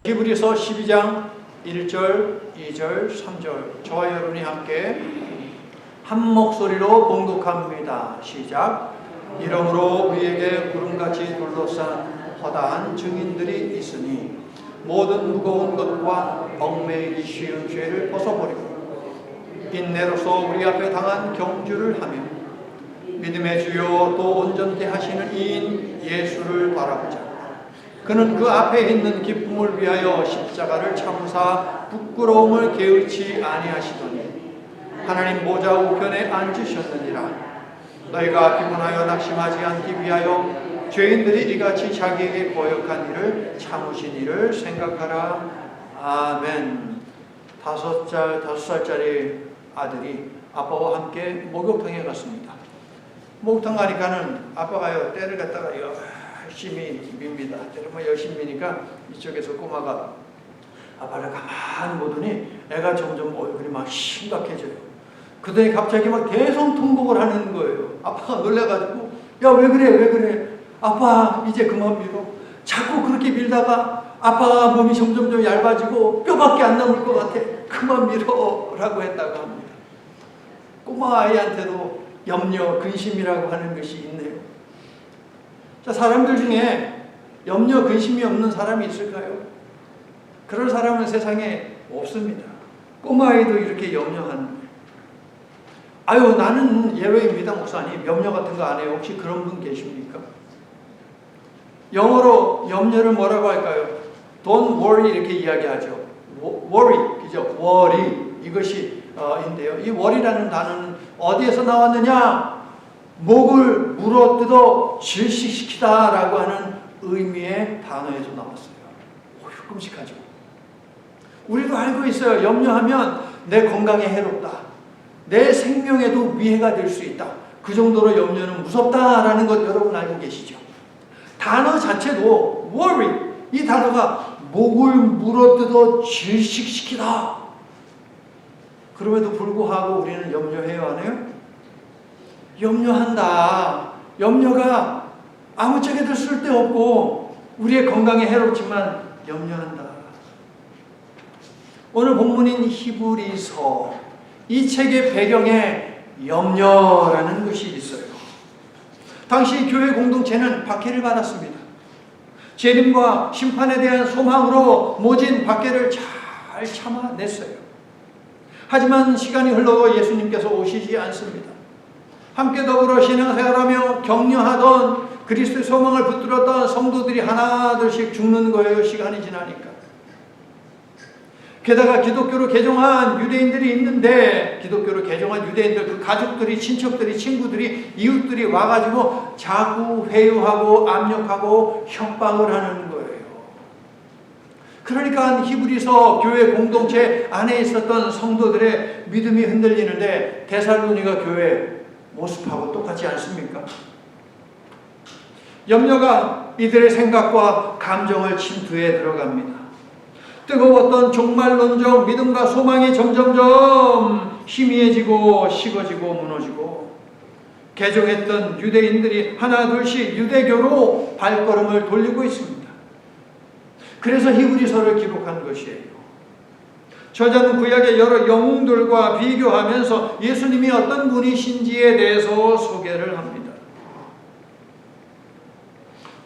히브리서 12장 1절, 2절, 3절 저와 여러분이 함께 한 목소리로 봉독합니다. 시작. 이러므로 우리에게 구름같이 둘러싼 허다한 증인들이 있으니 모든 무거운 것과 얽매이기 쉬운 죄를 벗어버리고 인내로서 우리 앞에 당한 경주를 하며 믿음의 주요 또 온전케 하시는 이인 예수를 바라보자. 그는 그 앞에 있는 기쁨을 위하여 십자가를 참으사 부끄러움을 게으르지 아니하시더니 하나님 보좌 우편에 앉으셨느니라. 너희가 피곤하여 낙심하지 않기 위하여 죄인들이 이같이 자기에게 거역한 일을 참으신 일을 생각하라. 아멘. 5살짜리 아들이 아빠와 함께 목욕탕에 갔습니다. 목욕탕 가니까는 아빠가요 때를 갖다가 열심히 밉니다. 때를 열심히 미니까 이쪽에서 꼬마가 아빠를 가만히 보더니 애가 점점 얼굴이 막 심각해져요. 그더니 갑자기 막 대성통곡을 하는 거예요. 아빠가 놀라가지고 야 왜 그래 아빠 이제 그만 밀어. 자꾸 그렇게 밀다가 아빠 몸이 점점 얇아지고 뼈밖에 안 남을 것 같아. 그만 밀어 라고 했다고 합니다. 꼬마 아이한테도 염려, 근심이라고 하는 것이 있네요. 자, 사람들 중에 염려, 근심이 없는 사람이 있을까요? 그런 사람은 세상에 없습니다. 꼬마아이도 이렇게 염려하는 거예요. 아유, 나는 예외입니다, 목사님. 염려 같은 거 안 해요. 혹시 그런 분 계십니까? 영어로 염려를 뭐라고 할까요? Don't worry 이렇게 이야기하죠. worry, 그죠? worry 이것이 인데요. 이 worry라는 단어는 어디에서 나왔느냐? 목을 물어뜯어 질식시키다 라고 하는 의미의 단어에서 나왔어요. 끔찍하죠. 우리도 알고 있어요. 염려하면 내 건강에 해롭다. 내 생명에도 위해가 될 수 있다. 그 정도로 염려는 무섭다라는 것 여러분 알고 계시죠? 단어 자체도 worry, 이 단어가 목을 물어뜯어 질식시키다. 그럼에도 불구하고 우리는 염려해요, 안 해요? 염려한다. 염려가 아무짝에도 쓸데없고 우리의 건강에 해롭지만 염려한다. 오늘 본문인 히브리서 이 책의 배경에 염려라는 것이 있어요. 당시 교회 공동체는 박해를 받았습니다. 재림과 심판에 대한 소망으로 모진 박해를 잘 참아냈어요. 하지만 시간이 흘러도 예수님께서 오시지 않습니다. 함께 더불어 신앙생활하며 격려하던 그리스도의 소망을 붙들었던 성도들이 하나둘씩 죽는 거예요. 시간이 지나니까. 게다가 기독교로 개종한 유대인들이 있는데 기독교로 개종한 유대인들 그 가족들이 친척들이 친구들이 이웃들이 와가지고 자꾸 회유하고 압력하고 협박을 하는 거예요. 그러니까 히브리서 교회 공동체 안에 있었던 성도들의 믿음이 흔들리는데 데살로니가 교회 모습하고 똑같지 않습니까? 염려가 이들의 생각과 감정을 침투해 들어갑니다. 뜨거웠던 종말론적 믿음과 소망이 점점점 희미해지고 식어지고 무너지고 개종했던 유대인들이 하나둘씩 유대교로 발걸음을 돌리고 있습니다. 그래서 히브리서를 기록한 것이에요. 저자는 구약의 여러 영웅들과 비교하면서 예수님이 어떤 분이신지에 대해서 소개를 합니다.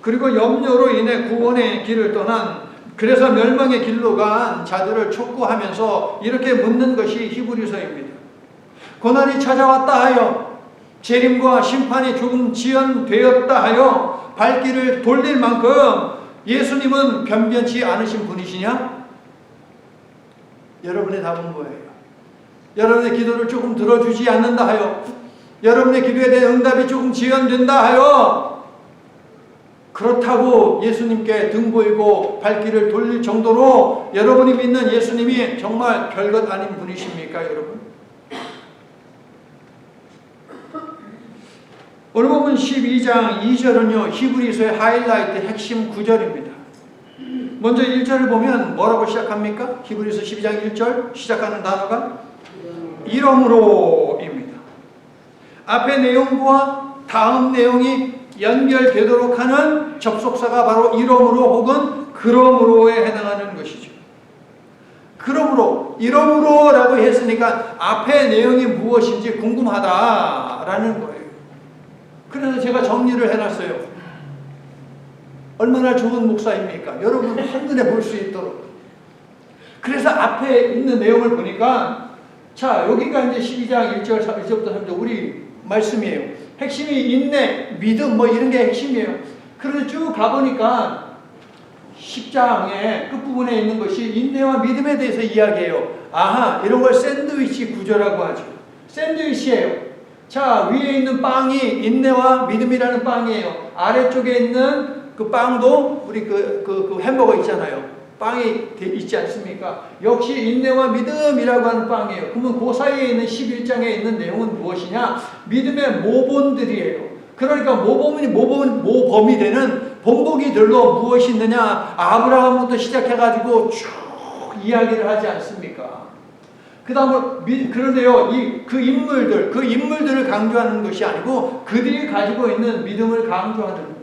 그리고 염려로 인해 구원의 길을 떠난 그래서 멸망의 길로 간 자들을 촉구하면서 이렇게 묻는 것이 히브리서입니다. 고난이 찾아왔다 하여 재림과 심판이 조금 지연되었다 하여 발길을 돌릴 만큼 예수님은 변변치 않으신 분이시냐? 여러분의 답은 뭐예요? 여러분의 기도를 조금 들어주지 않는다 하여 여러분의 기도에 대한 응답이 조금 지연된다 하여 그렇다고 예수님께 등 보이고 발길을 돌릴 정도로 여러분이 믿는 예수님이 정말 별것 아닌 분이십니까, 여러분? 오늘 보면 12장 2절은요, 히브리서의 하이라이트 핵심 구절입니다. 먼저 1절을 보면 뭐라고 시작합니까? 히브리서 12장 1절 시작하는 단어가 이러므로입니다. 앞의 내용과 다음 내용이 연결되도록 하는 접속사가 바로 이러므로 혹은 그러므로에 해당하는 것이죠. 그러므로, 이러므로라고 했으니까 앞에 내용이 무엇인지 궁금하다라는 거예요. 그래서 제가 정리를 해놨어요. 얼마나 좋은 목사입니까? 여러분 한눈에 볼 수 있도록. 그래서 앞에 있는 내용을 보니까, 자, 여기가 이제 12장 1절, 1절부터 3절 우리 말씀이에요. 핵심이 인내, 믿음 뭐 이런 게 핵심이에요. 그래서 쭉 가보니까 10장의 끝부분에 있는 것이 인내와 믿음에 대해서 이야기해요. 아하, 이런 걸 샌드위치 구조라고 하죠. 샌드위치예요. 자, 위에 있는 빵이 인내와 믿음이라는 빵이에요. 아래쪽에 있는 그 빵도 우리 그 햄버거 있잖아요. 빵이 있지 않습니까? 역시 인내와 믿음이라고 하는 빵이에요. 그러면 그 사이에 있는 11장에 있는 내용은 무엇이냐? 믿음의 모본들이에요. 그러니까 모범이 되는 본보기들로 무엇이 있느냐? 아브라함부터 시작해가지고 쭉 이야기를 하지 않습니까? 그 다음에, 그런데요, 그 인물들을 강조하는 것이 아니고 그들이 가지고 있는 믿음을 강조하는 거예요.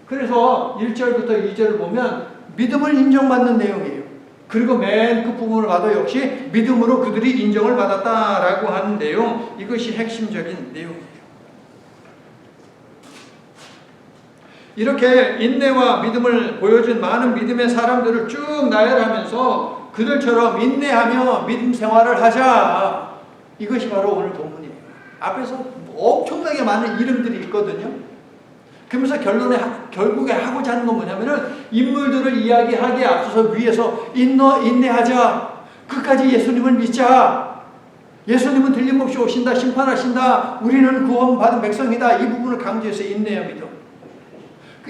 그래서 1절부터 2절을 보면 믿음을 인정받는 내용이에요. 그리고 맨 끝부분을 봐도 역시 믿음으로 그들이 인정을 받았다라고 하는 내용, 이것이 핵심적인 내용이에요. 이렇게 인내와 믿음을 보여준 많은 믿음의 사람들을 쭉 나열하면서 그들처럼 인내하며 믿음 생활을 하자. 이것이 바로 오늘 본문이에요. 앞에서 엄청나게 많은 이름들이 있거든요. 그러면서 결국에 하고자 하는 건 뭐냐면은 인물들을 이야기하기에 앞서서 위에서 인내하자. 끝까지 예수님을 믿자. 예수님은 틀림없이 오신다. 심판하신다. 우리는 구원받은 백성이다. 이 부분을 강조해서 인내야 믿음.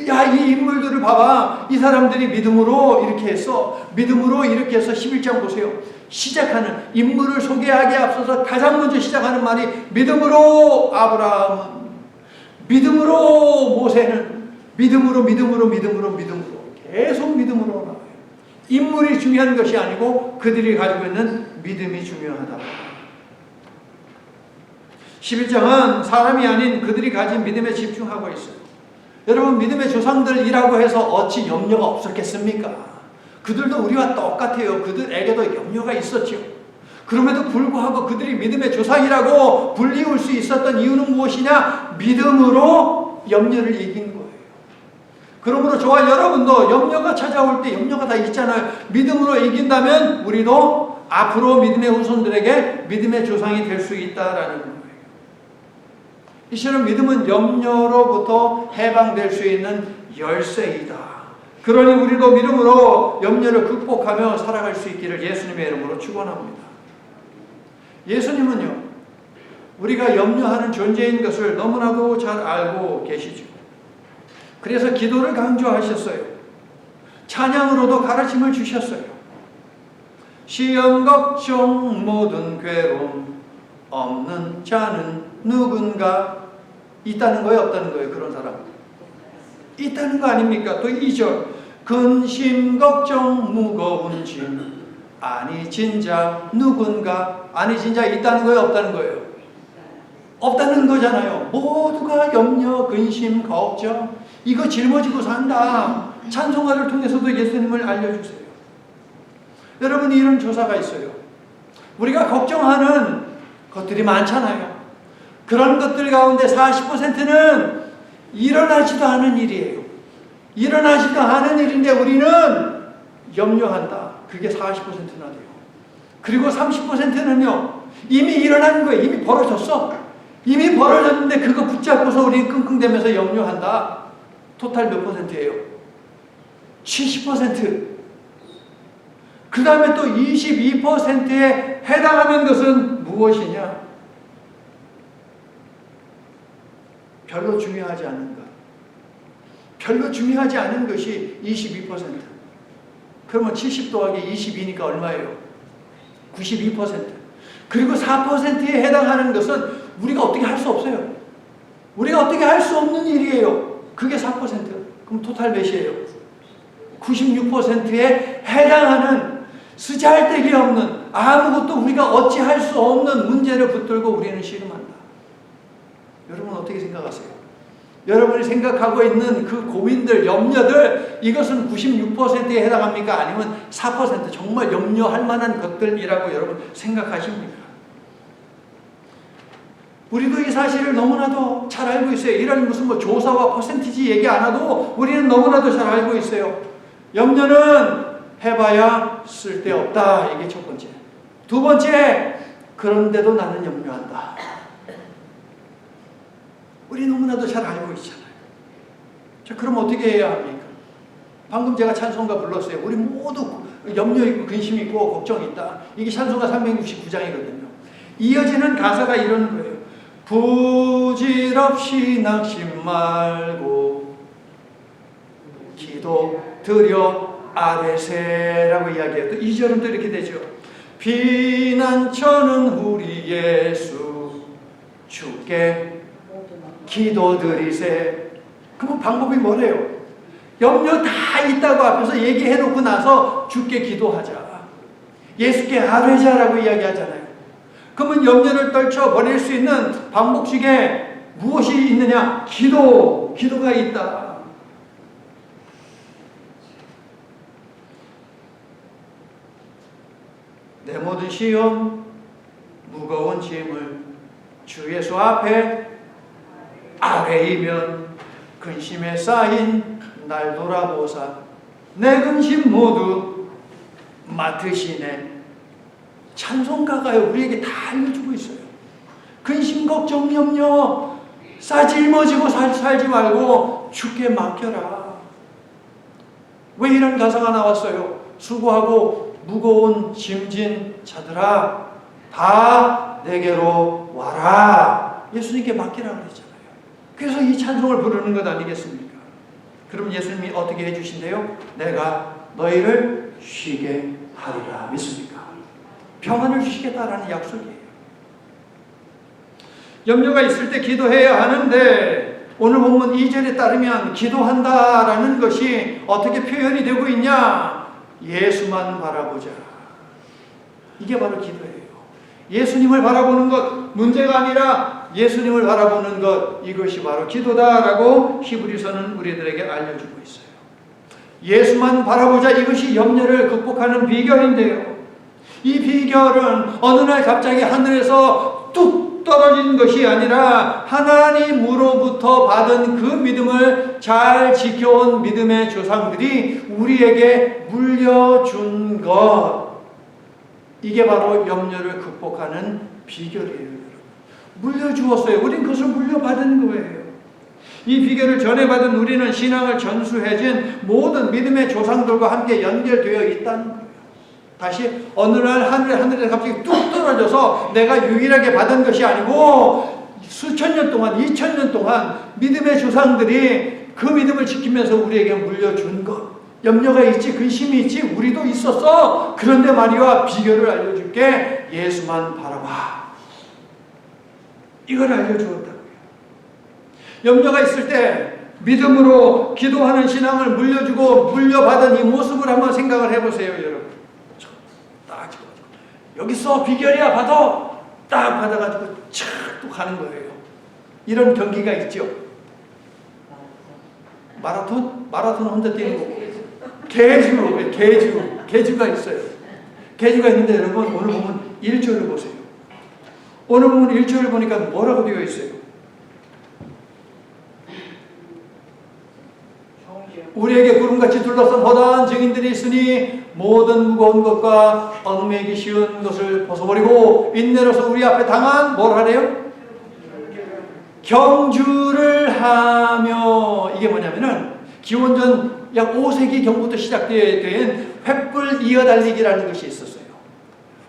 야, 이 인물들을 봐봐. 이 사람들이 믿음으로 이렇게 했어. 믿음으로 이렇게 해서 11장 보세요. 시작하는 인물을 소개하기에 앞서서 가장 먼저 시작하는 말이 믿음으로 아브라함은, 믿음으로 모세는, 믿음으로 계속 믿음으로 나와요. 인물이 중요한 것이 아니고 그들이 가지고 있는 믿음이 중요하다. 11장은 사람이 아닌 그들이 가진 믿음에 집중하고 있어요. 여러분, 믿음의 조상들이라고 해서 어찌 염려가 없었겠습니까? 그들도 우리와 똑같아요. 그들에게도 염려가 있었죠. 그럼에도 불구하고 그들이 믿음의 조상이라고 불리울 수 있었던 이유는 무엇이냐? 믿음으로 염려를 이긴 거예요. 그러므로 저와 여러분도 염려가 찾아올 때, 염려가 다 있잖아요. 믿음으로 이긴다면 우리도 앞으로 믿음의 후손들에게 믿음의 조상이 될 수 있다라는 거예요. 이처럼 믿음은 염려로부터 해방될 수 있는 열쇠이다. 그러니 우리도 믿음으로 염려를 극복하며 살아갈 수 있기를 예수님의 이름으로 축원합니다. 예수님은요, 우리가 염려하는 존재인 것을 너무나도 잘 알고 계시죠. 그래서 기도를 강조하셨어요. 찬양으로도 가르침을 주셨어요. 시험, 걱정, 모든 괴로움 없는 자는 누군가? 있다는 거예요, 없다는 거예요? 그런 사람 있다는 거 아닙니까? 또 2절, 근심 걱정 무거운 짐 아니 진자 누군가? 아니 진자 있다는 거예요, 없다는 거예요? 없다는 거잖아요. 모두가 염려, 근심, 걱정 이거 짊어지고 산다. 찬송가를 통해서도 예수님을 알려주세요. 여러분, 이런 조사가 있어요. 우리가 걱정하는 것들이 많잖아요. 그런 것들 가운데 40%는 일어나지도 않은 일이에요. 일어나지도 않은 일인데 우리는 염려한다. 그게 40%나 돼요. 그리고 30%는요, 이미 일어난 거예요. 이미 벌어졌어. 이미 벌어졌는데 그거 붙잡고서 우리 끙끙대면서 염려한다. 토탈 몇 %예요? 70%. 그 다음에 또 22%에 해당하는 것은 무엇이냐? 별로 중요하지 않은 것. 별로 중요하지 않은 것이 22%. 그러면 70 더하기 22니까 얼마예요? 92%. 그리고 4%에 해당하는 것은 우리가 어떻게 할 수 없어요. 우리가 어떻게 할 수 없는 일이에요. 그게 4%. 그럼 토탈 몇이에요? 96%에 해당하는 쓰잘데기 없는 아무것도 우리가 어찌할 수 없는 문제를 붙들고 우리는 씨름한다. 여러분 어떻게 생각하세요? 여러분이 생각하고 있는 그 고민들, 염려들, 이것은 96%에 해당합니까? 아니면 4% 정말 염려할 만한 것들이라고 여러분 생각하십니까? 우리도 이 사실을 너무나도 잘 알고 있어요. 이런 무슨 뭐 조사와 퍼센티지 얘기 안 해도 우리는 너무나도 잘 알고 있어요. 염려는 해봐야 쓸데없다. 이게 첫 번째. 두 번째, 그런데도 나는 염려한다. 우리 너무나도 잘 알고 있잖아요. 자, 그럼 어떻게 해야 합니까? 방금 제가 찬송가 불렀어요. 우리 모두 염려 있고 근심 있고 걱정 있다. 이게 찬송가 369장이거든요. 이어지는 가사가 이런 거예요. 부질없이 낙심 말고 기도 드려 아뢰세라고 이야기해요. 또 2절은 또 이렇게 되죠. 피난처는 우리 예수 주께 기도드리세. 그럼 방법이 뭐래요? 염려 다 있다고 앞에서 얘기해놓고 나서 주께 기도하자. 예수께 아뢰자라고 이야기하잖아요. 그러면 염려를 떨쳐버릴 수 있는 방법 중에 무엇이 있느냐? 기도가 있다. 내 모든 시험, 무거운 짐을 주 예수 앞에 아뢰이면 근심에 쌓인 날 돌아보사 내 근심 모두 맡으시네. 찬송가가요 우리에게 다 알려주고 있어요. 근심 걱정 염려 싸질머지고 살지 말고 주께 맡겨라. 왜 이런 가사가 나왔어요? 수고하고 무거운 짐진 자들아 다 내게로 와라. 예수님께 맡기라 그랬잖아요. 그래서 이 찬송을 부르는 것 아니겠습니까? 그럼 예수님이 어떻게 해주신대요? 내가 너희를 쉬게 하리라. 믿습니까? 평안을 주시겠다라는 약속이에요. 염려가 있을 때 기도해야 하는데 오늘 본문 2절에 따르면 기도한다라는 것이 어떻게 표현이 되고 있냐? 예수만 바라보자. 이게 바로 기도예요. 예수님을 바라보는 것, 문제가 아니라 예수님을 바라보는 것, 이것이 바로 기도다라고 히브리서는 우리들에게 알려주고 있어요. 예수만 바라보자. 이것이 염려를 극복하는 비결인데요. 이 비결은 어느 날 갑자기 하늘에서 뚝 떨어진 것이 아니라 하나님으로부터 받은 그 믿음을 잘 지켜온 믿음의 조상들이 우리에게 물려준 것. 이게 바로 염려를 극복하는 비결이에요. 물려주었어요. 우린 그것을 물려받은 거예요. 이 비결을 전해받은 우리는 신앙을 전수해진 모든 믿음의 조상들과 함께 연결되어 있다는 거예요. 다시 어느 날 하늘에 갑자기 뚝 떨어져서 내가 유일하게 받은 것이 아니고 수천 년 동안 2000년 동안 믿음의 조상들이 그 믿음을 지키면서 우리에게 물려준 것. 염려가 있지 근심이 있지 우리도 있었어. 그런데 말이야 비결을 알려줄게. 예수만 바라봐. 이걸 알려주었다고요. 염려가 있을 때 믿음으로 기도하는 신앙을 물려주고 물려받은 이 모습을 한번 생각을 해보세요. 여러분 딱 여기서 비결이야 받아. 딱 받아가지고 착 또 가는 거예요. 이런 경기가 있죠. 마라톤 혼자 뛰는 거. 계주가 있어요. 계주가 있는데 여러분 오늘 보면 1절을 보세요. 오늘 보면 1절을 보니까 뭐라고 되어 있어요? 우리에게 구름같이 둘러싼 허다한 증인들이 있으니 모든 무거운 것과 얽매이기 쉬운 것을 벗어버리고 인내로서 우리 앞에 당한 뭘 하래요? 경주를 하며. 이게 뭐냐면은 기원전 약 5세기 경부터 시작된 횃불 이어달리기라는 것이 있었어요.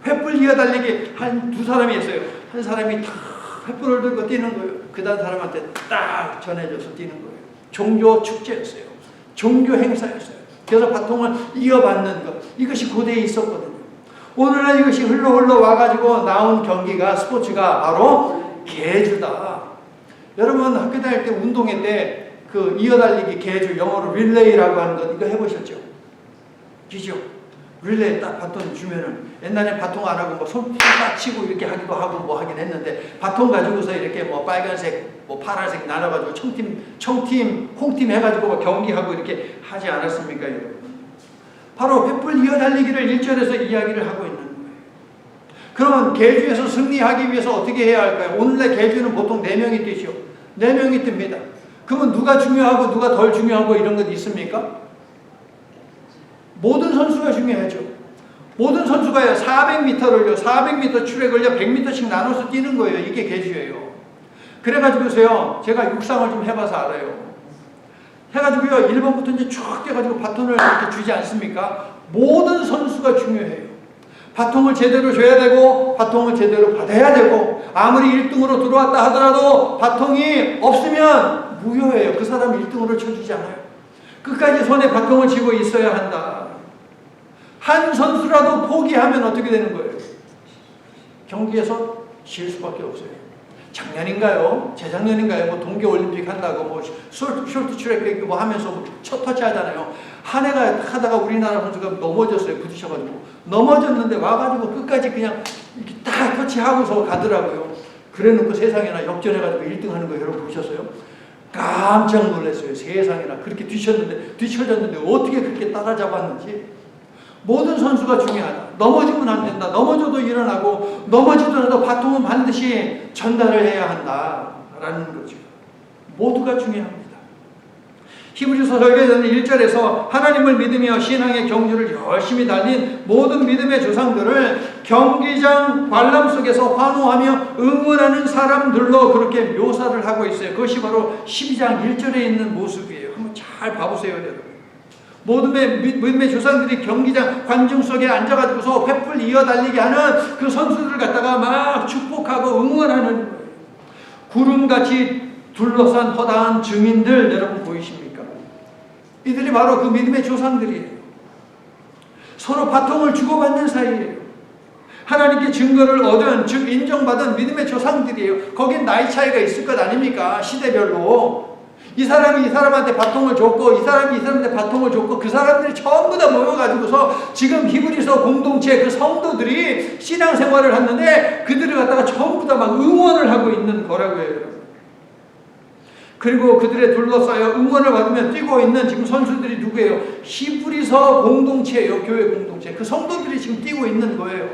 횃불 이어달리기 한 두 사람이 있어요. 한 사람이 탁 횃불을 들고 뛰는 거예요. 그 다음 사람한테 딱 전해줘서 뛰는 거예요. 종교 축제였어요. 종교 행사였어요. 그래서 바통을 이어받는 것, 이것이 고대에 있었거든요. 오늘날 이것이 흘러 와가지고 나온 경기가 스포츠가 바로 계주다. 여러분 학교 다닐 때 운동회 때 그 이어달리기 계주, 영어로 릴레이라고 하는 것 이거 해보셨죠? 그죠? 릴레이 딱 바톤 주면은 옛날에 바통 안 하고 뭐 손 딱 치고 이렇게 하기도 하고 뭐 하긴 했는데 바통 가지고서 이렇게 뭐 빨간색 뭐 파란색 나눠가지고 청팀 홍팀 해가지고 뭐 경기하고 이렇게 하지 않았습니까 여러분? 바로 횃불 이어달리기를 1절에서 이야기를 하고 있는 거예요. 그러면 계주에서 승리하기 위해서 어떻게 해야 할까요? 오늘날 계주는 보통 4명이 뛰죠. 4명이 뜹니다. 그러면 누가 중요하고 누가 덜 중요하고 이런 것 있습니까? 모든 선수가 중요하죠. 모든 선수가요 400m를요 400m 출액을요 100m씩 나눠서 뛰는 거예요. 이게 계주예요. 그래가지고서요 제가 육상을 좀 해봐서 알아요. 해가지고요 1번부터 이제 쭉 뛰어가지고 바톤을 이렇게 주지 않습니까? 모든 선수가 중요해요. 바통을 제대로 줘야 되고 바통을 제대로 받아야 되고 아무리 1등으로 들어왔다 하더라도 바통이 없으면 무효예요. 그 사람 1등으로 쳐주지 않아요. 끝까지 손에 바통을 쥐고 있어야 한다. 한 선수라도 포기하면 어떻게 되는 거예요? 경기에서 질 수밖에 없어요. 작년인가요? 재작년인가요? 뭐 동계올림픽 한다고 뭐 쇼트트랙 뭐 하면서 뭐 첫 터치 하잖아요. 한 해가 하다가 우리나라 선수가 넘어졌어요. 부딪혀가지고. 넘어졌는데 와가지고 끝까지 그냥 이렇게 딱 터치하고서 가더라고요. 그래 놓고 세상에나 역전해가지고 1등 하는 거 여러분 보셨어요? 깜짝 놀랐어요. 세상에나 그렇게 뒤쳐졌는데 어떻게 그렇게 따라잡았는지. 모든 선수가 중요하다. 넘어지면 안 된다. 넘어져도 일어나고 넘어지더라도 바통은 반드시 전달을 해야 한다라는 거죠. 모두가 중요합니다. 히브리서 설교에서는 1절에서 하나님을 믿으며 신앙의 경주를 열심히 달린 모든 믿음의 조상들을 경기장 관람 속에서 환호하며 응원하는 사람들로 그렇게 묘사를 하고 있어요. 그것이 바로 12장 1절에 있는 모습이에요. 한번 잘 봐보세요, 여러분. 모든 믿음의 조상들이 경기장 관중 속에 앉아가지고서 횃불 이어달리게 하는 그 선수들을 갖다가 막 축복하고 응원하는 거예요. 구름같이 둘러싼 허다한 증인들 여러분 보이십니까? 이들이 바로 그 믿음의 조상들이에요. 서로 바통을 주고받는 사이예요. 하나님께 증거를 얻은 즉 인정받은 믿음의 조상들이에요. 거긴 나이 차이가 있을 것 아닙니까? 시대별로. 이 사람이 이 사람한테 바통을 줬고 이 사람이 이 사람한테 바통을 줬고 그 사람들이 전부 다 모여가지고서 지금 히브리서 공동체 그 성도들이 신앙생활을 하는데 그들을 갖다가 전부 다 막 응원을 하고 있는 거라고요. 그리고 그들의 둘러싸여 응원을 받으며 뛰고 있는 지금 선수들이 누구예요? 히브리서 공동체예요. 교회 공동체. 그 성도들이 지금 뛰고 있는 거예요.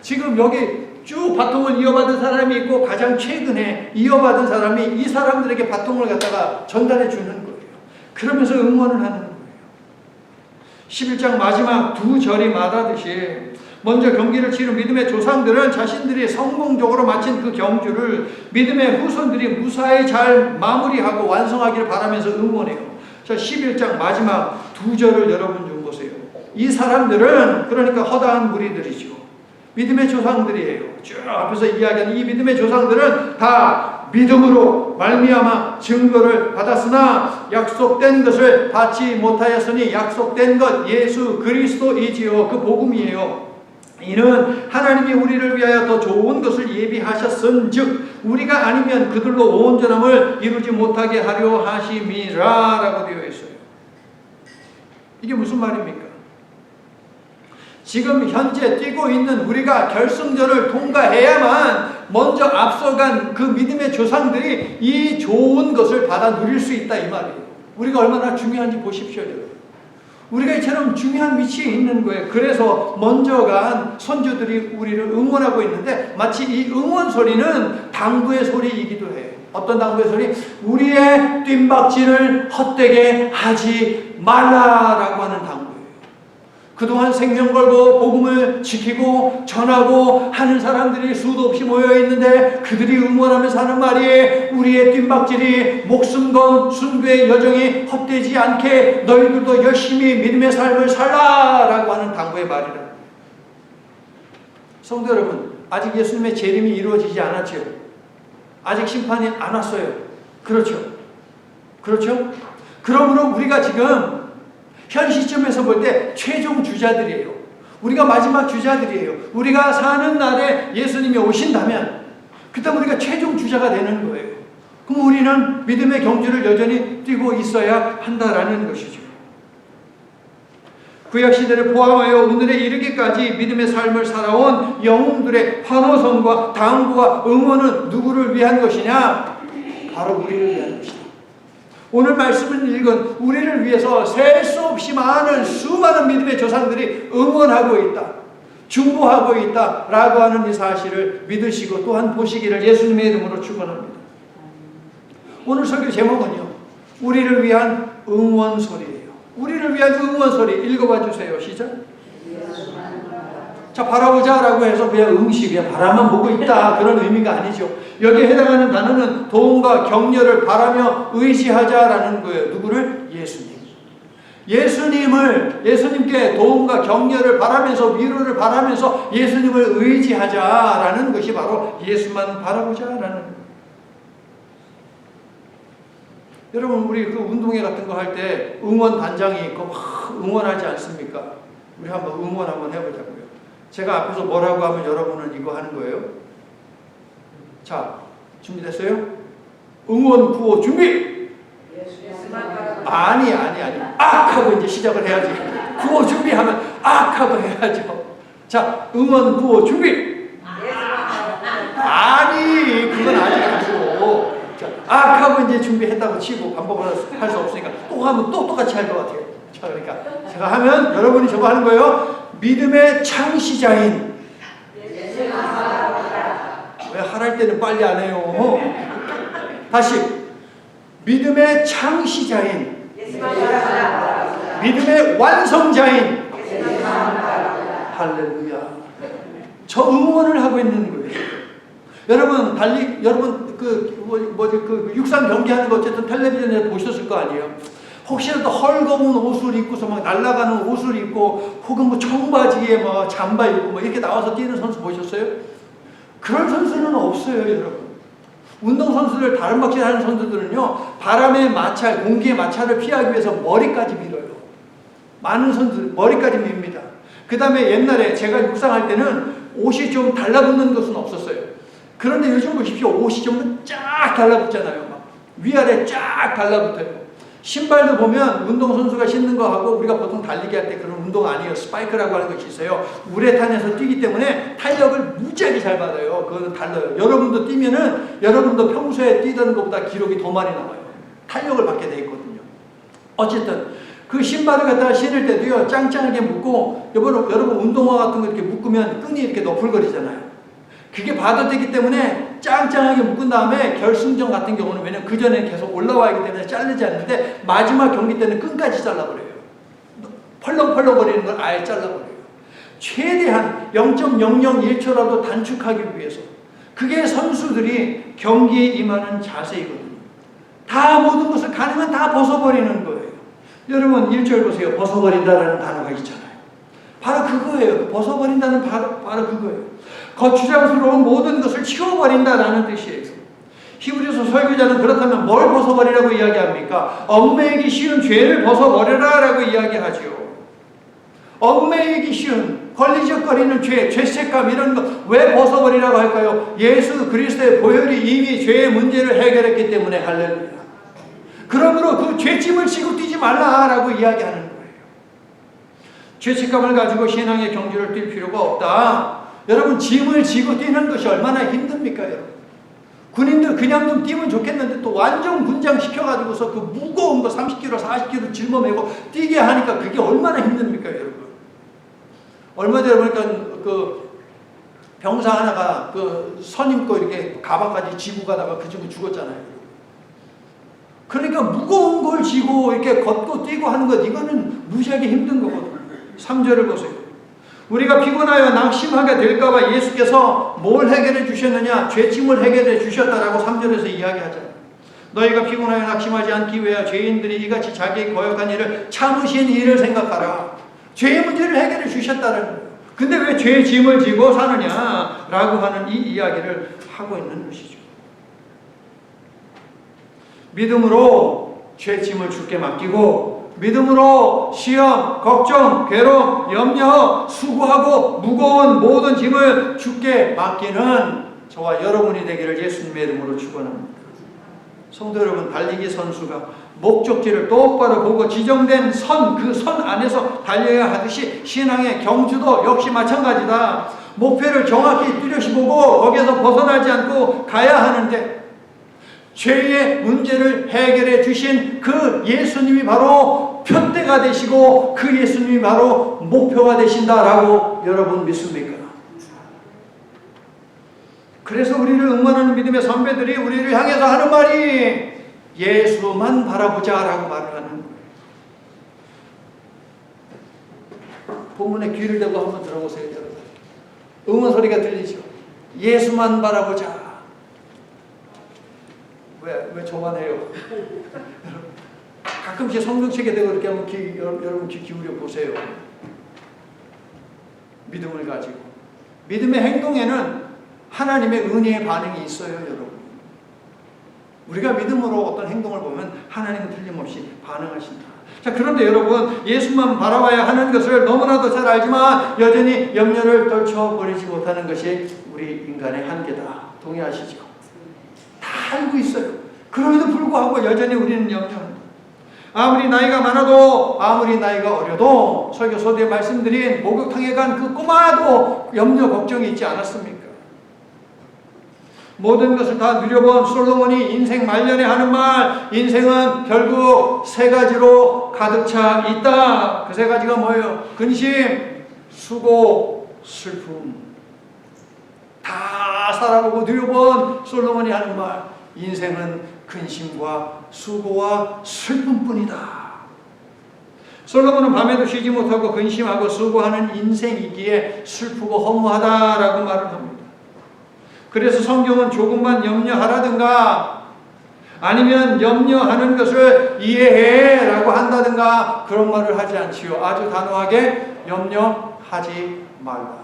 지금 여기 쭉 바통을 이어받은 사람이 있고 가장 최근에 이어받은 사람이 이 사람들에게 바통을 갖다가 전달해 주는 거예요. 그러면서 응원을 하는 거예요. 11장 마지막 두 절이 말하듯이 먼저 경기를 치른 믿음의 조상들은 자신들이 성공적으로 마친 그 경주를 믿음의 후손들이 무사히 잘 마무리하고 완성하기를 바라면서 응원해요. 자, 11장 마지막 두 절을 여러분 좀 보세요. 이 사람들은 그러니까 허다한 무리들이죠. 믿음의 조상들이에요. 쭉 앞에서 이야기하는 이 믿음의 조상들은 다 믿음으로 말미암아 증거를 받았으나 약속된 것을 받지 못하였으니 약속된 것 예수 그리스도이지요. 그 복음이에요. 이는 하나님이 우리를 위하여 더 좋은 것을 예비하셨은즉 우리가 아니면 그들로 온전함을 이루지 못하게 하려 하심이라 라고 되어 있어요. 이게 무슨 말입니까? 지금 현재 뛰고 있는 우리가 결승전을 통과해야만 먼저 앞서간 그 믿음의 조상들이 이 좋은 것을 받아 누릴 수 있다 이 말이에요. 우리가 얼마나 중요한지 보십시오. 우리가 이처럼 중요한 위치에 있는 거예요. 그래서 먼저 간 선조들이 우리를 응원하고 있는데 마치 이 응원 소리는 당부의 소리이기도 해요. 어떤 당부의 소리? 우리의 뜀박질을 헛되게 하지 말라라고 하는 당부. 그동안 생명 걸고 복음을 지키고 전하고 하는 사람들이 수도 없이 모여있는데 그들이 응원하면서 하는 말이 우리의 뜀박질이 목숨 건 순교의 여정이 헛되지 않게 너희들도 열심히 믿음의 삶을 살라라고 하는 당부의 말이라. 성도 여러분, 아직 예수님의 재림이 이루어지지 않았죠. 아직 심판이 안 왔어요. 그렇죠? 그렇죠? 그러므로 우리가 지금 현 시점에서 볼 때 최종 주자들이에요. 우리가 마지막 주자들이에요. 우리가 사는 날에 예수님이 오신다면 그때 우리가 최종 주자가 되는 거예요. 그럼 우리는 믿음의 경주를 여전히 뛰고 있어야 한다라는 것이죠. 구약시대를 포함하여 오늘에 이르기까지 믿음의 삶을 살아온 영웅들의 환호성과 당부와 응원은 누구를 위한 것이냐? 바로 우리를 위한 것이다. 오늘 말씀을 읽은 우리를 위해서 셀 수 없이 많은 수많은 믿음의 조상들이 응원하고 있다, 중보하고 있다라고 하는 이 사실을 믿으시고 또한 보시기를 예수님의 이름으로 축원합니다. 오늘 설교 제목은요, 우리를 위한 응원소리예요. 우리를 위한 응원소리 읽어봐 주세요. 시작. 자, 바라보자 라고 해서 그냥 응시, 그냥 바라만 보고 있다, 그런 의미가 아니죠. 여기에 해당하는 단어는 도움과 격려를 바라며 의지하자라는 거예요. 누구를? 예수님. 예수님께 도움과 격려를 바라면서, 위로를 바라면서 예수님을 의지하자라는 것이 바로 예수만 바라보자라는 거예요. 여러분, 우리 그 운동회 같은 거 할 때 응원단장이 있고 막 응원하지 않습니까? 우리 한번 응원 한번 해보자고요. 제가 앞에서 뭐라고 하면 여러분은 이거 하는 거예요. 자, 준비됐어요? 응원 구호 준비! 아니. 악! 하고 이제 시작을 해야지. 구호 준비하면 악! 하고 해야죠. 자, 응원 구호 준비! 아니, 그건 아직 아니고. 자, 악! 하고 이제 준비했다고 치고 반복을 할 수 없으니까 또 하면 또 똑같이 할 것 같아요. 자, 그러니까 제가 하면 여러분이 저거 하는 거예요. 믿음의 창시자인. 왜 하랄 때는 빨리 안 해요? 다시. 믿음의 창시자인. 믿음의 완성자인. 할렐루야. 저 응원을 하고 있는 거예요. 여러분 그 육상 경기하는 거 어쨌든 텔레비전에 보셨을 거 아니에요? 혹시라도 헐거운 옷을 입고서 막 날아가는 옷을 입고 혹은 뭐 청바지에 뭐 잠바 입고 뭐 이렇게 나와서 뛰는 선수 보셨어요? 그런 선수는 없어요, 여러분. 운동선수들, 다른 박질 하는 선수들은요, 바람의 마찰, 공기의 마찰을 피하기 위해서 머리까지 밀어요. 많은 선수들 머리까지 밉니다. 그 다음에 옛날에 제가 육상할 때는 옷이 좀 달라붙는 것은 없었어요. 그런데 요즘 보십시오. 옷이 좀 쫙 달라붙잖아요. 막 위아래 쫙 달라붙어요. 신발도 보면 운동선수가 신는 거하고 우리가 보통 달리기 할 때 그런 운동 아니에요. 스파이크라고 하는 것이 있어요. 우레탄에서 뛰기 때문에 탄력을 무지하게 잘 받아요. 그거는 달라요. 여러분도 뛰면은 여러분도 평소에 뛰던 것보다 기록이 더 많이 나와요. 탄력을 받게 돼 있거든요. 어쨌든 그 신발을 갖다가 신을 때도요, 짱짱하게 묶고, 여러분 운동화 같은 거 이렇게 묶으면 끈이 이렇게 너풀거리잖아요. 그게 받아들이기 때문에 짱짱하게 묶은 다음에 결승전 같은 경우는, 왜냐면 그 전에 계속 올라와야 하기 때문에 자르지 않는데 마지막 경기 때는 끈까지 잘라버려요. 펄렁펄렁 거리는 걸 아예 잘라버려요. 최대한 0.001초라도 단축하기 위해서. 그게 선수들이 경기에 임하는 자세이거든요. 다 모든 것을 가능한 다 벗어버리는 거예요. 여러분 1절 보세요. 벗어버린다라는 단어가 있잖아요. 바로 그거예요. 벗어버린다는 바로 그거예요. 거추장스러운 모든 것을 치워버린다라는 뜻이에요. 히브리서 설교자는 그렇다면 뭘 벗어버리라고 이야기합니까? 얽매이기 쉬운 죄를 벗어버려라 라고 이야기하죠. 얽매이기 쉬운 걸리적거리는 죄, 죄책감 이런 거 왜 벗어버리라고 할까요? 예수 그리스도의 보혈이 이미 죄의 문제를 해결했기 때문에. 할렐루야. 그러므로 그 죄짐을 지고 뛰지 말라라고 이야기하는 거예요. 죄책감을 가지고 신앙의 경주를 뛸 필요가 없다. 여러분 짐을 지고 뛰는 것이 얼마나 힘듭니까, 여러분? 군인들 그냥 좀 뛰면 좋겠는데 또 완전 군장 시켜가지고서 그 무거운 거 30kg, 40kg 짊어매고 뛰게 하니까 그게 얼마나 힘듭니까, 여러분? 얼마 전에 보니까 그 병사 하나가 그 선임 거 이렇게 가방까지 지고 가다가 그 친구 죽었잖아요. 그러니까 무거운 걸 지고 이렇게 걷고 뛰고 하는 것, 이거는 무지하게 힘든 거거든요. 3절을 보세요. 우리가 피곤하여 낙심하게 될까봐 예수께서 뭘 해결해 주셨느냐? 죄짐을 해결해 주셨다라고 3절에서 이야기하잖아요. 너희가 피곤하여 낙심하지 않기 위하여 죄인들이 이같이 자기의 거역한 일을 참으신 일을 생각하라. 죄의 문제를 해결해 주셨다는 거예요. 근데 왜 죄짐을 지고 사느냐라고 하는 이 이야기를 하고 있는 것이죠. 믿음으로 죄짐을 주께 맡기고, 믿음으로 시험, 걱정, 괴로움, 염려, 수고하고 무거운 모든 짐을 주께 맡기는 저와 여러분이 되기를 예수님의 이름으로 축원합니다. 성도 여러분, 달리기 선수가 목적지를 똑바로 보고 지정된 선, 그 선 안에서 달려야 하듯이 신앙의 경주도 역시 마찬가지다. 목표를 정확히 뚜렷이 보고 거기에서 벗어나지 않고 가야 하는데, 죄의 문제를 해결해 주신 그 예수님이 바로 표대가 되시고 그 예수님이 바로 목표가 되신다라고 여러분 믿습니까? 그래서 우리를 응원하는 믿음의 선배들이 우리를 향해서 하는 말이 예수만 바라보자 라고 말을 하는 거예요. 본문에 귀를 대고 한번 들어보세요, 여러분. 응원 소리가 들리죠? 예수만 바라보자. 왜 저만해요? 가끔씩 성경책에 대고 이렇게 한번 여러분 귀 기울여 보세요. 믿음을 가지고. 믿음의 행동에는 하나님의 은혜의 반응이 있어요, 여러분. 우리가 믿음으로 어떤 행동을 보면 하나님은 틀림없이 반응하신다. 자, 그런데 여러분, 예수만 바라봐야 하는 것을 너무나도 잘 알지만 여전히 염려를 떨쳐버리지 못하는 것이 우리 인간의 한계다. 동의하시죠? 다 알고 있어요. 그럼에도 불구하고 여전히 우리는 염려합니다. 아무리 나이가 많아도, 아무리 나이가 어려도, 설교서두에 말씀드린 목욕탕에 간 그 꼬마도 염려 걱정이 있지 않았습니까? 모든 것을 다 누려본 솔로몬이 인생 말년에 하는 말, 인생은 결국 세 가지로 가득 차 있다. 그 세 가지가 뭐예요? 근심, 수고, 슬픔. 다 살아보고 누려본 솔로몬이 하는 말, 인생은 근심과 수고와 슬픔뿐이다. 솔로몬은 밤에도 쉬지 못하고 근심하고 수고하는 인생이기에 슬프고 허무하다라고 말을 합니다. 그래서 성경은 조금만 염려하라든가 아니면 염려하는 것을 이해해 라고 한다든가 그런 말을 하지 않지요. 아주 단호하게 염려하지 말라.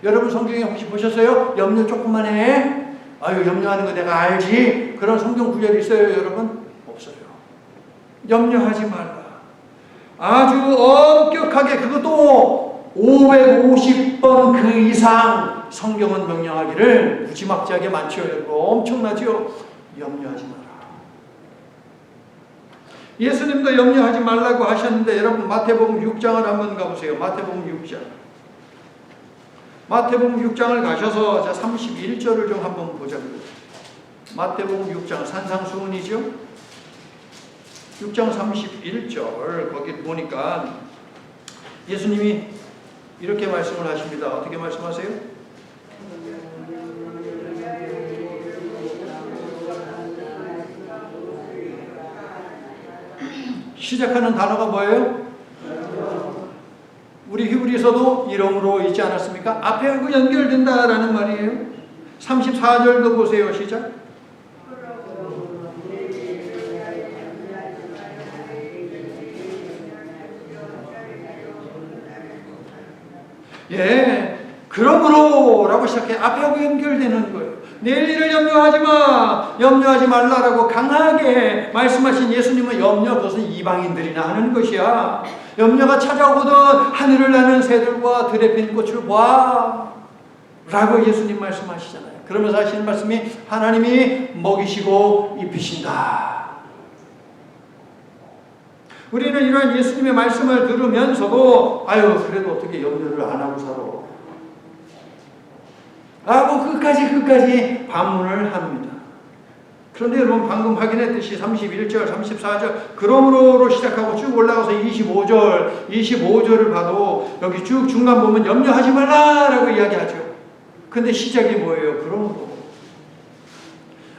여러분 성경에 혹시 보셨어요? 염려 조금만 해? 아유, 염려하는 거 내가 알지? 그런 성경 구절이 있어요, 여러분? 없어요. 염려하지 말라. 아주 엄격하게, 그것도 550번 그 이상 성경은 명령하기를 무지막지하게 많죠, 여러분. 엄청나죠? 염려하지 마라. 예수님도 염려하지 말라고 하셨는데, 여러분 마태복음 6장을 한번 가보세요. 마태복음 6장. 마태복음 6장을 가셔서 31절을 좀 한번 보자고요. 마태복음 6장 산상수훈이죠. 6장 31절 거기 보니까 예수님이 이렇게 말씀을 하십니다. 어떻게 말씀하세요? 시작하는 단어가 뭐예요? 우리 히브리서도 이름으로 있지 않았습니까? 앞에 하고 연결된다라는 말이에요. 34절도 보세요. 시작. 예, 그러므로 라고 시작해 앞에 하고 연결되는 거예요. 내일 일을 염려하지 마, 염려하지 말라라고 강하게 말씀하신 예수님은 염려, 그것은 이방인들이나 하는 것이야. 염려가 찾아오거든 하늘을 나는 새들과 들에 핀 꽃을 봐 라고 예수님 말씀하시잖아요. 그러면서 하시는 말씀이 하나님이 먹이시고 입히신다. 우리는 이런 예수님의 말씀을 들으면서도 아유, 그래도 어떻게 염려를 안 하고 살아 라고 끝까지 반문을 합니다. 그런데 여러분 방금 확인했듯이 31절, 34절 그러므로로 시작하고 쭉 올라가서 25절을 봐도 여기 쭉 중간 보면 염려하지 말라라고 이야기하죠. 근데 시작이 뭐예요? 그러므로.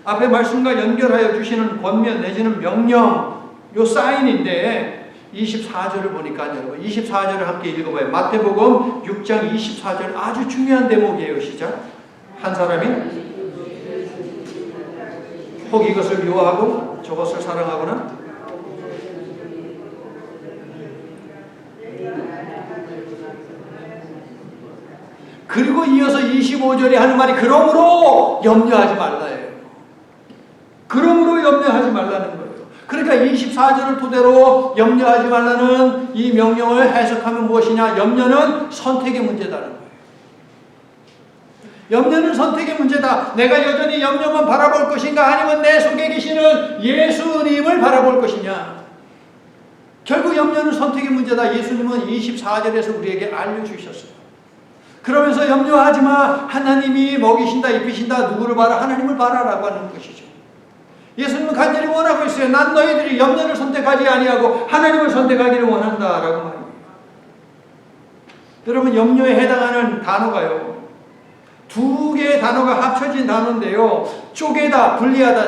앞에 말씀과 연결하여 주시는 권면 내지는 명령, 요 사인인데 24절을 보니까 여러분 24절을 함께 읽어봐요. 마태복음 6장 24절 아주 중요한 대목이에요. 시작. 한 사람이 혹 이것을 미워하고 저것을 사랑하거나 그리고 이어서 25절에 하는 말이 그러므로 염려하지 말라예요. 그러므로 염려하지 말라는 거예요. 그러니까 24절을 토대로 염려하지 말라는 이 명령을 해석하면 무엇이냐? 염려는 선택의 문제다는 거예요. 염려는 선택의 문제다. 내가 여전히 염려만 바라볼 것인가 아니면 내 속에 계시는 예수님을 바라볼 것이냐. 결국 염려는 선택의 문제다. 예수님은 24절에서 우리에게 알려주셨어요. 그러면서 염려하지 마. 하나님이 먹이신다 입히신다. 누구를 봐라? 하나님을 봐라라고 하는 것이죠. 예수님은 간절히 원하고 있어요. 난 너희들이 염려를 선택하지 아니하고 하나님을 선택하기를 원한다라고 말합니다. 여러분, 염려에 해당하는 단어가요, 두 개의 단어가 합쳐진 단어인데요. 쪼개다, 분리하다,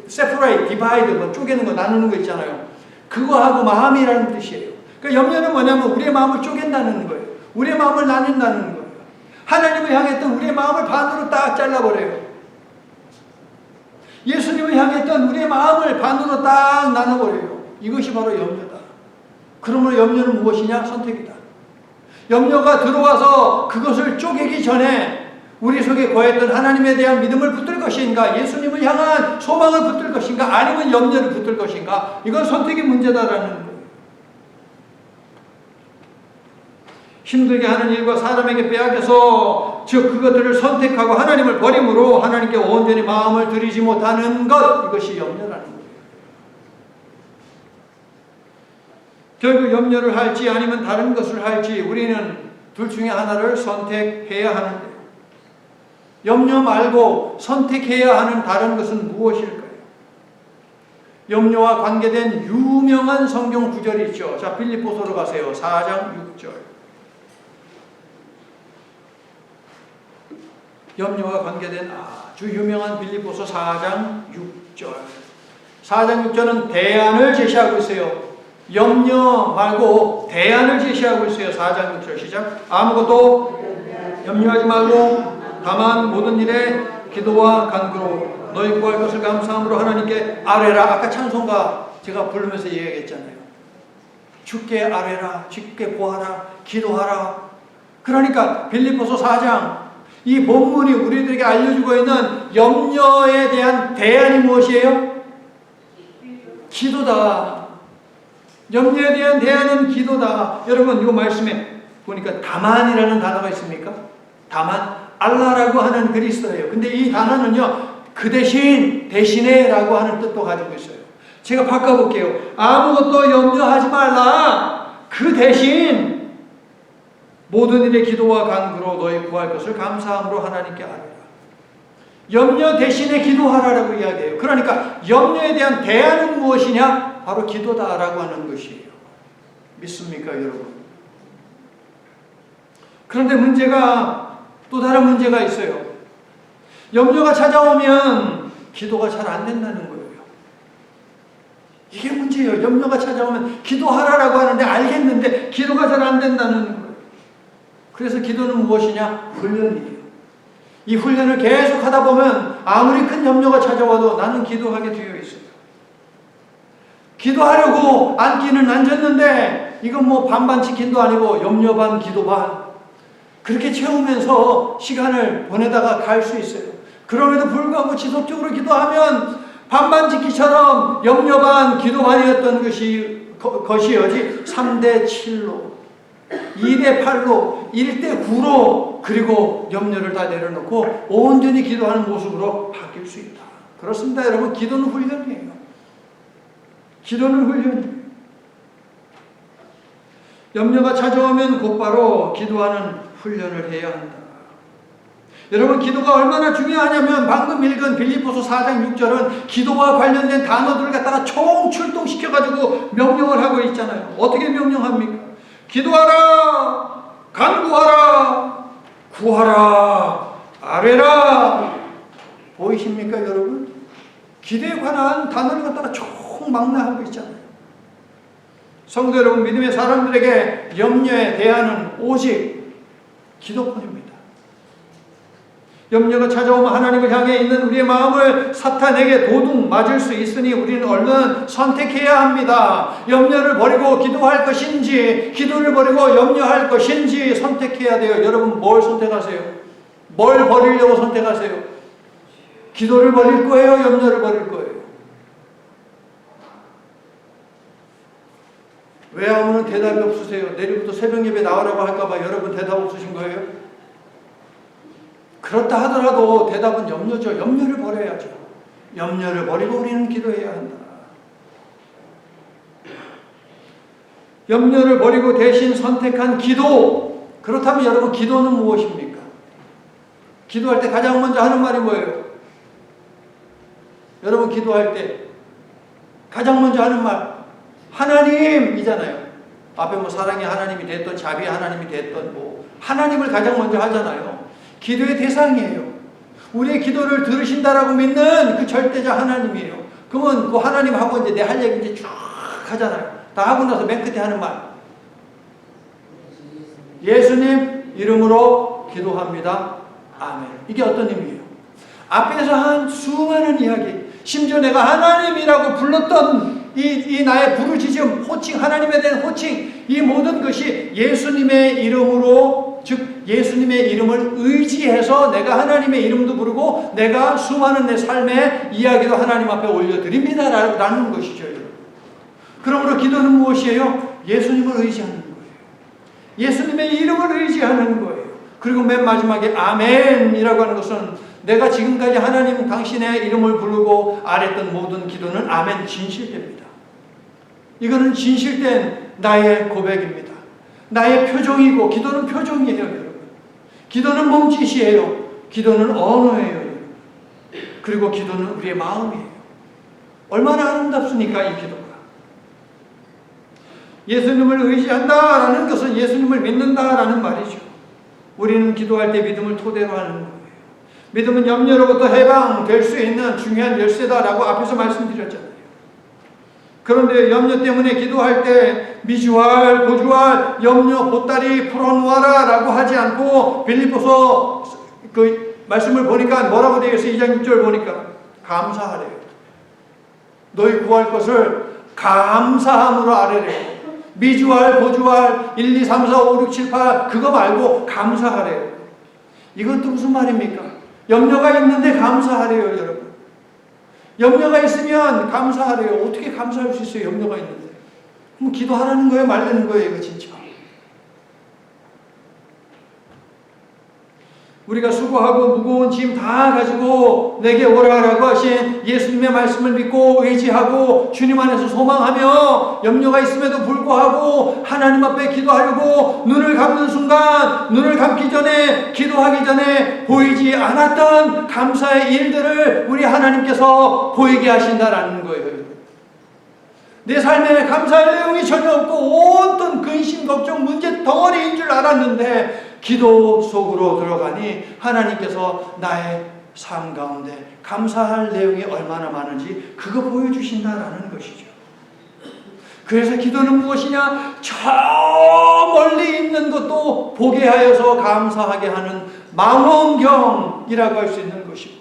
separate, divide, 뭐 쪼개는 거, 나누는 거 있잖아요. 그거하고 마음이라는 뜻이에요. 그러니까 염려는 뭐냐면 우리의 마음을 쪼갠다는 거예요. 우리의 마음을 나눈다는 거예요. 하나님을 향했던 우리의 마음을 반으로 딱 잘라버려요. 예수님을 향했던 우리의 마음을 반으로 딱 나눠버려요. 이것이 바로 염려다. 그러므로 염려는 무엇이냐? 선택이다. 염려가 들어와서 그것을 쪼개기 전에 우리 속에 거했던 하나님에 대한 믿음을 붙들 것인가, 예수님을 향한 소망을 붙들 것인가, 아니면 염려를 붙들 것인가, 이건 선택의 문제다라는 거예요. 힘들게 하는 일과 사람에게 빼앗겨서 즉 그것들을 선택하고 하나님을 버림으로 하나님께 온전히 마음을 드리지 못하는 것, 이것이 염려라는 거예요. 결국 염려를 할지 아니면 다른 것을 할지 우리는 둘 중에 하나를 선택해야 하는데, 염려 말고 선택해야 하는 다른 것은 무엇일까요? 염려와 관계된 유명한 성경 구절이 있죠. 자, 빌립보서로 가세요. 4장 6절. 염려와 관계된 아주 유명한 빌립보서 4장 6절. 4장 6절은 대안을 제시하고 있어요. 염려 말고 대안을 제시하고 있어요. 4장 6절 시작. 아무것도 염려하지 말고 다만 모든 일에 기도와 간구로 너희 구할 것을 감사함으로 하나님께 아뢰라. 아까 찬송가 제가 부르면서 이야기했잖아요. 주께 아뢰라, 주께 구하라, 기도하라. 그러니까 빌립보서 4장, 이 본문이 우리들에게 알려주고 있는 염려에 대한 대안이 무엇이에요? 기도다. 염려에 대한 대안은 기도다. 여러분, 이 말씀에 보니까 다만이라는 단어가 있습니까? 다만, 알라라고 하는 그리스도예요. 근데 이 단어는요, 그 대신, 대신에 라고 하는 뜻도 가지고 있어요. 제가 바꿔볼게요. 아무것도 염려하지 말라. 그 대신 모든 일의 기도와 간구로 너희 구할 것을 감사함으로 하나님께 아뢰라. 염려 대신에 기도하라라고 이야기해요. 그러니까 염려에 대한 대안은 무엇이냐? 바로 기도다라고 하는 것이에요. 믿습니까, 여러분? 그런데 문제가, 또 다른 문제가 있어요. 염려가 찾아오면 기도가 잘 안 된다는 거예요. 이게 문제예요. 염려가 찾아오면 기도하라라고 하는데 알겠는데 기도가 잘 안 된다는 거예요. 그래서 기도는 무엇이냐? 훈련이에요. 이 훈련을 계속 하다 보면 아무리 큰 염려가 찾아와도 나는 기도하게 되어 있어요. 기도하려고 앉기는 앉았는데 이건 뭐 반반 치킨도 아니고 염려 반 기도 반, 그렇게 채우면서 시간을 보내다가 갈 수 있어요. 그럼에도 불구하고 지속적으로 기도하면 반반 짓기처럼 염려 반 기도 반이었던 것이 3대 7로 2대 8로 1대 9로 그리고 염려를 다 내려놓고 온전히 기도하는 모습으로 바뀔 수 있다. 그렇습니다, 여러분. 기도는 훈련이에요. 기도는 훈련이에요. 염려가 찾아오면 곧바로 기도하는 훈련을 해야 한다. 여러분, 기도가 얼마나 중요하냐면 방금 읽은 빌립보서 4장 6절은 기도와 관련된 단어들을 갖다가 총 출동시켜가지고 명령을 하고 있잖아요. 어떻게 명령합니까? 기도하라, 간구하라, 구하라, 아뢰라. 보이십니까, 여러분? 기도에 관한 단어를 갖다가 총 망라하고 있잖아요. 성도 여러분, 믿음의 사람들에게 염려에 대하는 오직 기도뿐입니다. 염려가 찾아오면 하나님을 향해 있는 우리의 마음을 사탄에게 도둑 맞을 수 있으니 우리는 얼른 선택해야 합니다. 염려를 버리고 기도할 것인지, 기도를 버리고 염려할 것인지 선택해야 돼요. 여러분, 뭘 선택하세요? 뭘 버리려고 선택하세요? 기도를 버릴 거예요? 염려를 버릴 거예요? 왜 아무는 대답이 없으세요? 내일부터 새벽 예배 나오라고 할까봐 여러분 대답 없으신 거예요? 그렇다 하더라도 대답은 염려죠. 염려를 버려야죠. 염려를 버리고 우리는 기도해야 한다. 염려를 버리고 대신 선택한 기도. 그렇다면 여러분, 기도는 무엇입니까? 기도할 때 가장 먼저 하는 말이 뭐예요? 여러분, 기도할 때 가장 먼저 하는 말 하나님이잖아요. 앞에 뭐 사랑의 하나님이 됐던 자비의 하나님이 됐던 뭐 하나님을 가장 먼저 하잖아요. 기도의 대상이에요. 우리의 기도를 들으신다라고 믿는 그 절대자 하나님이에요. 그러면 그 하나님하고 이제 내 할 얘기 이제 쭉 하잖아요. 다 하고 나서 맨 끝에 하는 말. 예수님 이름으로 기도합니다. 아멘. 이게 어떤 의미예요? 앞에서 한 수많은 이야기, 심지어 내가 하나님이라고 불렀던 이 나의 부르짖음, 호칭, 하나님에 대한 호칭, 이 모든 것이 예수님의 이름으로, 즉 예수님의 이름을 의지해서 내가 하나님의 이름도 부르고 내가 수많은 내 삶의 이야기도 하나님 앞에 올려드립니다 라는 것이죠. 여러분. 그러므로 기도는 무엇이에요? 예수님을 의지하는 거예요. 예수님의 이름을 의지하는 거예요. 그리고 맨 마지막에 아멘이라고 하는 것은 내가 지금까지 하나님 당신의 이름을 부르고 아랬던 모든 기도는 아멘, 진실됩니다. 이거는 진실된 나의 고백입니다. 나의 표정이고, 기도는 표정이에요, 여러분. 기도는 몸짓이에요. 기도는 언어예요, 여러분. 그리고 기도는 우리의 마음이에요. 얼마나 아름답습니까, 이 기도가. 예수님을 의지한다라는 것은 예수님을 믿는다라는 말이죠. 우리는 기도할 때 믿음을 토대로 하는 거예요. 믿음은 염려로부터 해방될 수 있는 중요한 열쇠다라고 앞에서 말씀드렸잖아요. 그런데 염려 때문에 기도할 때 미주알, 고주알, 염려, 보따리 풀어놓아라 라고 하지 않고 빌립보서 그 말씀을 보니까 뭐라고 되어 있어요? 2장 6절 보니까 감사하래요. 너희 구할 것을 감사함으로 아뢰래요. 미주알, 고주알, 1, 2, 3, 4, 5, 6, 7, 8 그거 말고 감사하래요. 이건 또 무슨 말입니까? 염려가 있는데 감사하래요, 여러분. 염려가 있으면 감사하래요. 어떻게 감사할 수 있어요, 염려가 있는데? 그럼 기도하라는 거예요, 말라는 거예요, 이거 진짜. 우리가 수고하고 무거운 짐 다 가지고 내게 오라라고 하신 예수님의 말씀을 믿고 의지하고 주님 안에서 소망하며 염려가 있음에도 불구하고 하나님 앞에 기도하려고 눈을 감는 순간, 눈을 감기 전에, 기도하기 전에 보이지 않았던 감사의 일들을 우리 하나님께서 보이게 하신다라는 거예요. 내 삶에 감사할 내용이 전혀 없고 온통 근심, 걱정, 문제 덩어리인 줄 알았는데 기도 속으로 들어가니 하나님께서 나의 삶 가운데 감사할 내용이 얼마나 많은지 그거 보여주신다라는 것이죠. 그래서 기도는 무엇이냐? 저 멀리 있는 것도 보게 하여서 감사하게 하는 망원경이라고 할 수 있는 것이고,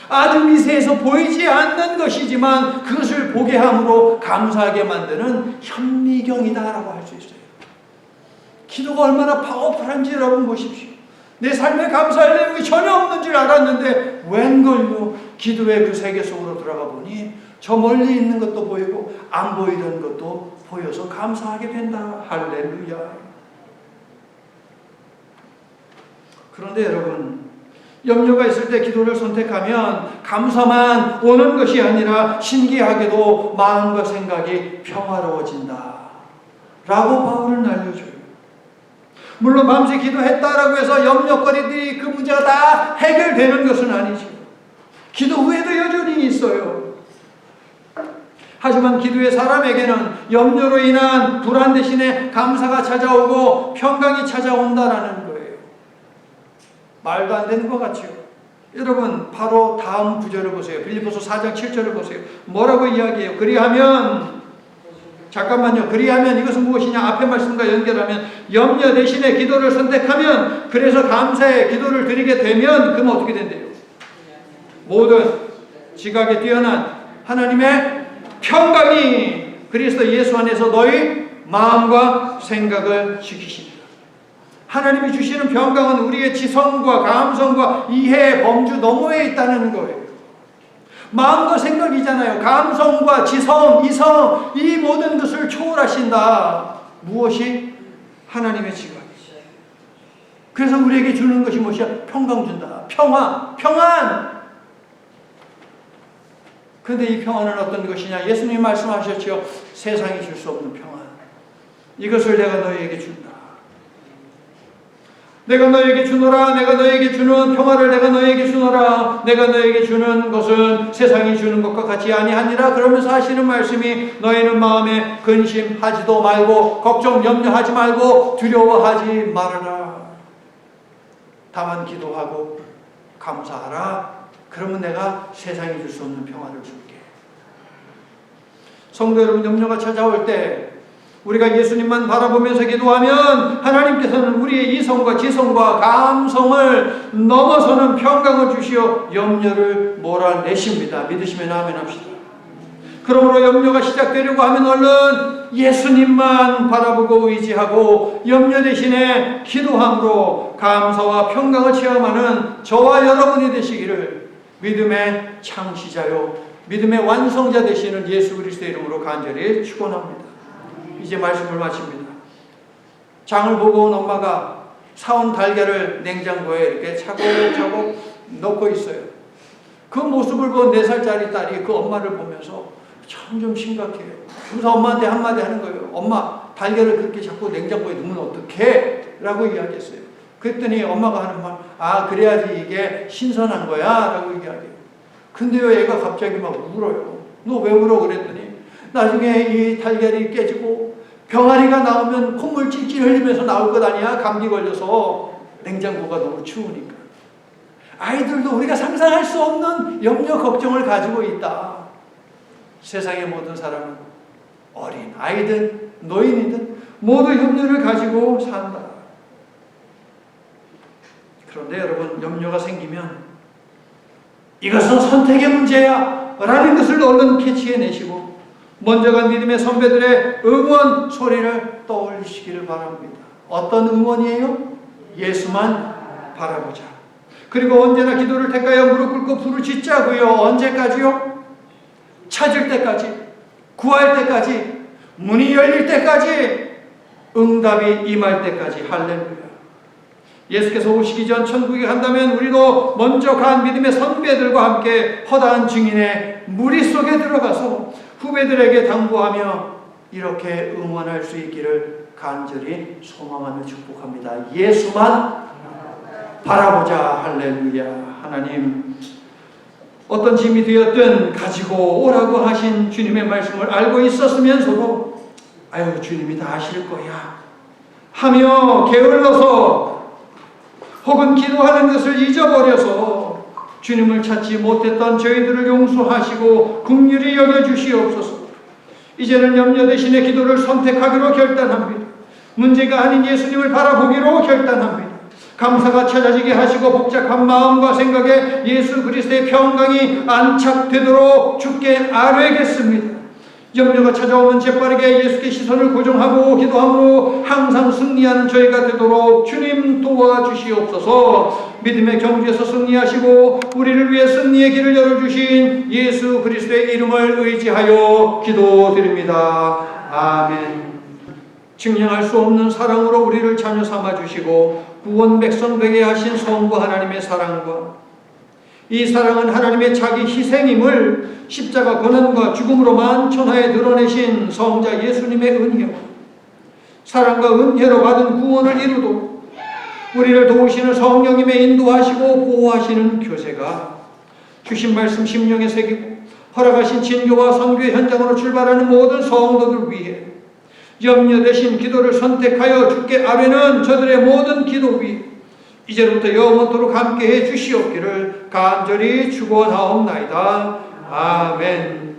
아주 미세해서 보이지 않는 것이지만 그것을 보게 함으로 감사하게 만드는 현미경이다라고 할 수 있어요. 기도가 얼마나 파워풀한지 여러분 보십시오. 내 삶에 감사할 내용이 전혀 없는 줄 알았는데 웬걸요, 기도의 그 세계 속으로 들어가 보니 저 멀리 있는 것도 보이고 안 보이던 것도 보여서 감사하게 된다. 할렐루야. 그런데 여러분, 염려가 있을 때 기도를 선택하면 감사만 오는 것이 아니라 신기하게도 마음과 생각이 평화로워진다 라고 바울은 알려줘요. 물론 밤새 기도했다라고 해서 염려거리들이 그 문제가 다 해결되는 것은 아니죠. 기도 후에도 여전히 있어요. 하지만 기도의 사람에게는 염려로 인한 불안 대신에 감사가 찾아오고 평강이 찾아온다라는 거예요. 말도 안 되는 것 같죠. 여러분, 바로 다음 구절을 보세요. 빌립보서 4장 7절을 보세요. 뭐라고 이야기해요? 그리하면, 잠깐만요. 그리하면 이것은 무엇이냐? 앞의 말씀과 연결하면 염려 대신에 기도를 선택하면, 그래서 감사의 기도를 드리게 되면 그러면 어떻게 된대요? 모든 지각에 뛰어난 하나님의 평강이 그리스도 예수 안에서 너희 마음과 생각을 지키십니다. 하나님이 주시는 평강은 우리의 지성과 감성과 이해, 범주 너머에 있다는 거예요. 마음과 생각이잖아요. 감성과 지성, 이성, 이 모든 것을 초월하신다. 무엇이? 하나님의 지각이죠. 그래서 우리에게 주는 것이 무엇이야? 평강 준다. 평안. 근데 이 평안은 어떤 것이냐? 예수님이 말씀하셨죠. 세상이 줄 수 없는 평안. 이것을 내가 너희에게 준다. 내가 너희에게 주노라. 내가 너희에게 주는 평화를 내가 너희에게 주노라. 내가 너희에게 주는 것은 세상이 주는 것과 같이 아니하니라. 그러면서 하시는 말씀이 너희는 마음에 근심하지도 말고 걱정 염려하지 말고 두려워하지 말아라. 다만 기도하고 감사하라. 그러면 내가 세상이 줄 수 없는 평화를 줄게. 성도 여러분, 염려가 찾아올 때 우리가 예수님만 바라보면서 기도하면 하나님께서는 우리의 이성과 지성과 감성을 넘어서는 평강을 주시어 염려를 몰아내십니다. 믿으시면 아멘 합시다. 그러므로 염려가 시작되려고 하면 얼른 예수님만 바라보고 의지하고 염려 대신에 기도함으로 감사와 평강을 체험하는 저와 여러분이 되시기를 믿음의 창시자요 믿음의 완성자 되시는 예수 그리스도의 이름으로 간절히 축원합니다. 이제 말씀을 마칩니다. 장을 보고 온 엄마가 사온 달걀을 냉장고에 이렇게 차곡차곡 넣고 있어요. 그 모습을 본 4살짜리 딸이 그 엄마를 보면서 참 좀 심각해요. 그래서 엄마한테 한마디 하는 거예요. 엄마, 달걀을 그렇게 자꾸 냉장고에 넣으면 어떡해? 라고 이야기했어요. 그랬더니 엄마가 하는 말, 아, 그래야지 이게 신선한 거야? 라고 이야기해요. 근데요, 얘가 갑자기 막 울어요. 너 왜 울어? 그랬더니 나중에 이 달걀이 깨지고 병아리가 나오면 콧물 찔찔 흘리면서 나올 것 아니야? 감기 걸려서 냉장고가 너무 추우니까. 아이들도 우리가 상상할 수 없는 염려 걱정을 가지고 있다. 세상의 모든 사람은 어린 아이든 노인이든 모두 염려를 가지고 산다. 그런데 여러분, 염려가 생기면 이것은 선택의 문제야 라는 것을 얼른 캐치해내시고 먼저 간 믿음의 선배들의 응원 소리를 떠올리시기를 바랍니다. 어떤 응원이에요? 예수만 바라보자. 그리고 언제나 기도를 택하여 무릎 꿇고 부르짖자고요. 언제까지요? 찾을 때까지, 구할 때까지, 문이 열릴 때까지, 응답이 임할 때까지. 할렐루야. 예수께서 오시기 전 천국에 간다면 우리도 먼저 간 믿음의 선배들과 함께 허다한 증인의 무리 속에 들어가서 후배들에게 당부하며 이렇게 응원할 수 있기를 간절히 소망하며 축복합니다. 예수만 바라보자. 할렐루야. 하나님, 어떤 짐이 되었든 가지고 오라고 하신 주님의 말씀을 알고 있었으면서도 아유, 주님이 다 하실 거야 하며 게을러서 혹은 기도하는 것을 잊어버려서 주님을 찾지 못했던 저희들을 용서하시고 긍휼히 여겨주시옵소서. 이제는 염려 대신에 기도를 선택하기로 결단합니다. 문제가 아닌 예수님을 바라보기로 결단합니다. 감사가 찾아지게 하시고 복잡한 마음과 생각에 예수 그리스도의 평강이 안착되도록 주께 아뢰겠습니다. 염려가 찾아오면 재빠르게 예수께 시선을 고정하고 기도함으로 항상 승리하는 저희가 되도록 주님 도와주시옵소서. 믿음의 경주에서 승리하시고 우리를 위해 승리의 길을 열어주신 예수 그리스도의 이름을 의지하여 기도드립니다. 아멘. 증량할 수 없는 사랑으로 우리를 자녀 삼아주시고 구원 백성 되게 하신 성부 하나님의 사랑과 이 사랑은 하나님의 자기 희생임을 십자가 고난과 죽음으로 만천하에 드러내신 성자 예수님의 은혜와 사랑과 은혜로 받은 구원을 이루도록 우리를 도우시는 성령님의 인도하시고 보호하시는 교세가 주신 말씀 심령에 새기고 허락하신 진교와 선교의 현장으로 출발하는 모든 성도들 위해 염려 대신 기도를 선택하여 주께 아뢰는 저들의 모든 기도 위에 이제부터 영원토록 함께해 주시옵기를 간절히 축원하옵나이다. 아멘.